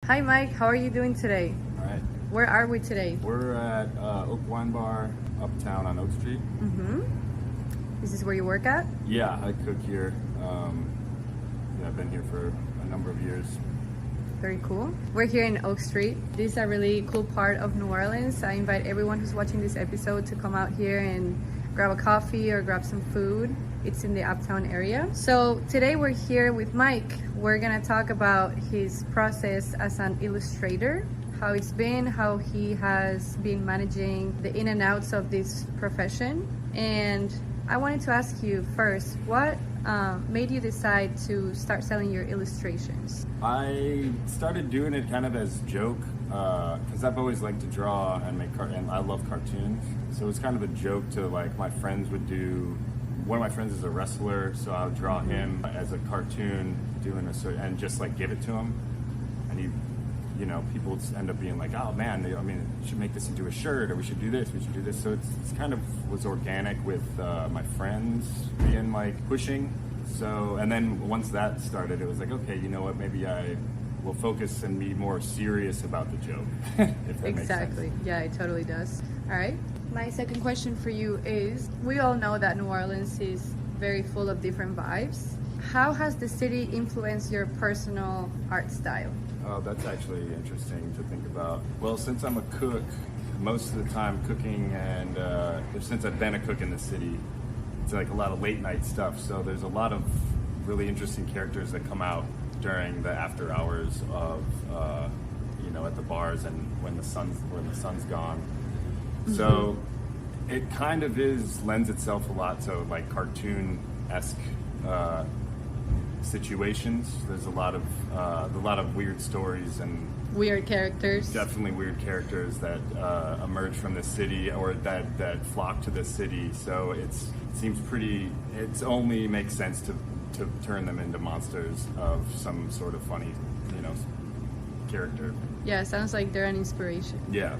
Hi Mike, how are you doing today? All right. Where are we today? We're at Oak Wine Bar uptown on Oak Street. Is this where you work at? Yeah, I cook here. I've been here for a number of years. Very cool. We're here in Oak Street. This is a really cool part of New Orleans. I invite everyone who's watching this episode to come out here and grab a coffee or grab some food. It's in the uptown area. So today we're here with Mike. We're gonna talk about his process as an illustrator, how it's been, how he has been managing the in and outs of this profession. And I wanted to ask you first, what made you decide to start selling your illustrations? I started doing it kind of as a joke because I've always liked to draw and make and I love cartoons. So it was kind of a joke to like my friends would do. One of my friends is a wrestler, so I would draw him as a cartoon doing a certain, and just like give it to him. And he, people would end up being like, oh man, we should make this into a shirt, or we should do this, we should do this. So it's kind of was organic with my friends being like pushing. So, and then once that started, it was like, okay, you know what, maybe I will focus and be more serious about the joke, if that makes sense. Exactly, yeah, it totally does. All right. My second question for you is, we all know that New Orleans is very full of different vibes. How has the city influenced your personal art style? Oh, that's actually interesting to think about. Well, since I'm a cook, most of the time cooking, and since I've been a cook in the city, it's like a lot of late night stuff. So there's a lot of really interesting characters that come out during the after hours of, at the bars and when the sun's gone. So it kind of lends itself a lot to like cartoon-esque situations. There's a lot of weird stories and weird characters. Definitely weird characters that emerge from the city or that flock to the city. So it only makes sense to turn them into monsters of some sort of funny, character. Yeah, sounds like they're an inspiration. Yeah.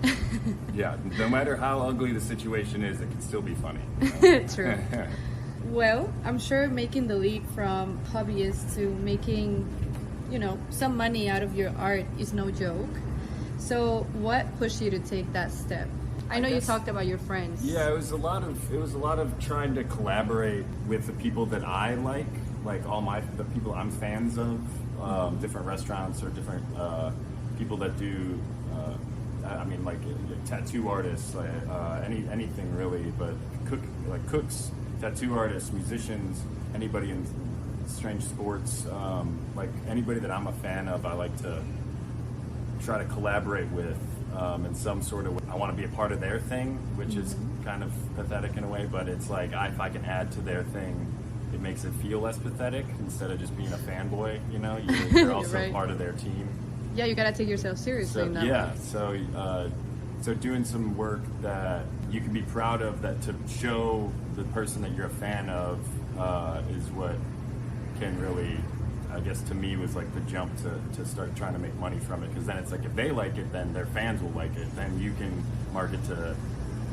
Yeah. No matter how ugly the situation is, it can still be funny. True. Well, I'm sure making the leap from hobbyist to making, some money out of your art is no joke. So what pushed you to take that step? I know you talked about your friends. Yeah, it was a lot of trying to collaborate with the people that I like the people I'm fans of, different restaurants or different people that do, like tattoo artists, anything really, but cooks, tattoo artists, musicians, anybody in strange sports, like anybody that I'm a fan of, I like to try to collaborate with in some sort of way. I want to be a part of their thing, which is kind of pathetic in a way, but it's like if I can add to their thing, it makes it feel less pathetic instead of just being a fanboy. You're also right. Part of their team. Yeah, you gotta take yourself seriously. So doing some work that you can be proud of, that to show the person that you're a fan of, is what can really, I guess to me, was like the jump to start trying to make money from it. Because then it's like if they like it, then their fans will like it. Then you can market to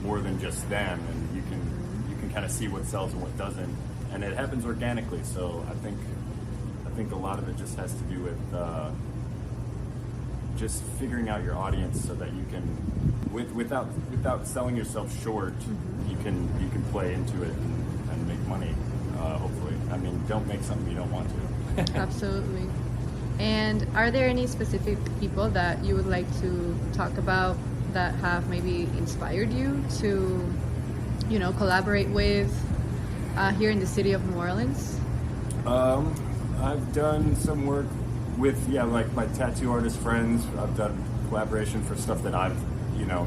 more than just them, and you can kind of see what sells and what doesn't, and it happens organically. So I think a lot of it just has to do with just figuring out your audience so that you can, without selling yourself short, you can play into it and make money. Hopefully, don't make something you don't want to. Absolutely. And are there any specific people that you would like to talk about that have maybe inspired you to, collaborate with here in the city of New Orleans? I've done some work with like my tattoo artist friends. I've done collaboration for stuff that I've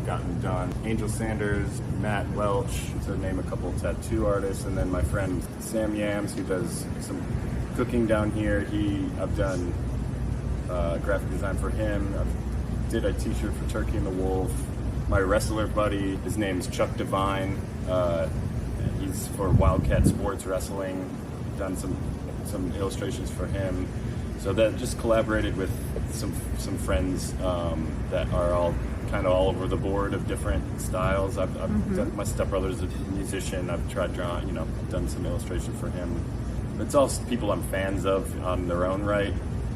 gotten done. Angel Sanders, Matt Welch, to name a couple of tattoo artists, and then my friend Sam Yams, who does some cooking down here. I've done graphic design for him. I did a t-shirt for Turkey and the Wolf. My wrestler buddy, his name's Chuck Devine. He's for Wildcat Sports Wrestling. Done some illustrations for him. So that just collaborated with some friends that are all kind of all over the board of different styles. I've done, my stepbrother's a musician. I've tried drawing, done some illustration for him. It's all people I'm fans of on their own right.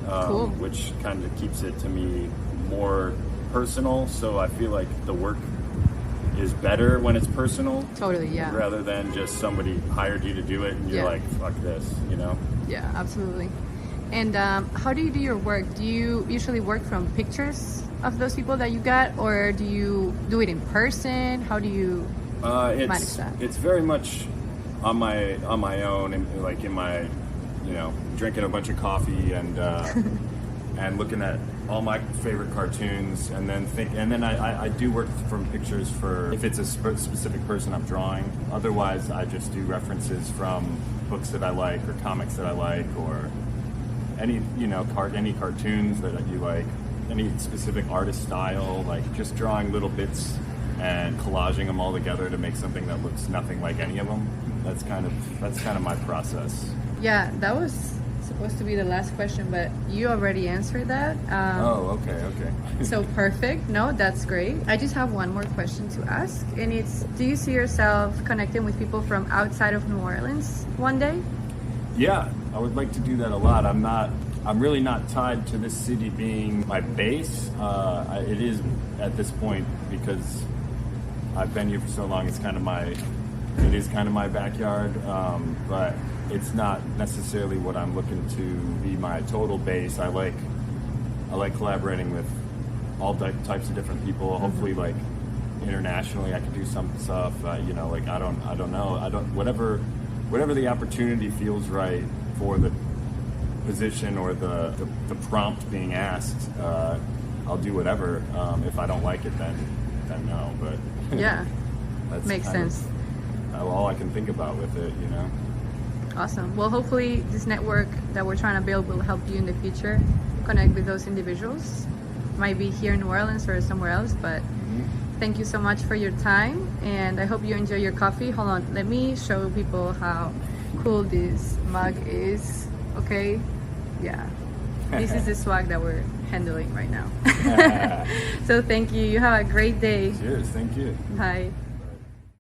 Cool. which kind of keeps it to me more personal. So I feel like the work is better when it's personal. Totally, yeah. Rather than just somebody hired you to do it and you're like, fuck this, you know? Yeah, absolutely. And how do you do your work? Do you usually work from pictures of those people that you got, or do you do it in person? How do you manage that? It's very much on my own, and like in my, you know, drinking a bunch of coffee and and looking at all my favorite cartoons, and then I do work from pictures for if it's a specific person I'm drawing. Otherwise, I just do references from books that I like or comics that I like, or any, you know, any cartoons that you like, any specific artist style, like just drawing little bits and collaging them all together to make something that looks nothing like any of them. That's kind of my process. Yeah, that was supposed to be the last question, but you already answered that. Okay. So perfect. No, that's great. I just have one more question to ask, and it's, do you see yourself connecting with people from outside of New Orleans one day? Yeah, I would like to do that a lot. I'm really not tied to this city being my base. It is at this point because I've been here for so long. It is kind of my backyard, but it's not necessarily what I'm looking to be my total base. I like collaborating with all types of different people. Hopefully, like internationally, I could do some stuff. You know, like I don't know. Whatever the opportunity feels right for the position or the prompt being asked, I'll do whatever. If I don't like it, then no. But yeah, that's makes sense. All I can think about with it, you know. Awesome. Well, hopefully this network that we're trying to build will help you in the future connect with those individuals. Might be here in New Orleans or somewhere else, but thank you so much for your time, and I hope you enjoy your coffee. Hold on, let me show people how cool this mug is. Okay, yeah, this is the swag that we're handling right now. So thank you. You have a great day. Cheers. Thank you. Bye.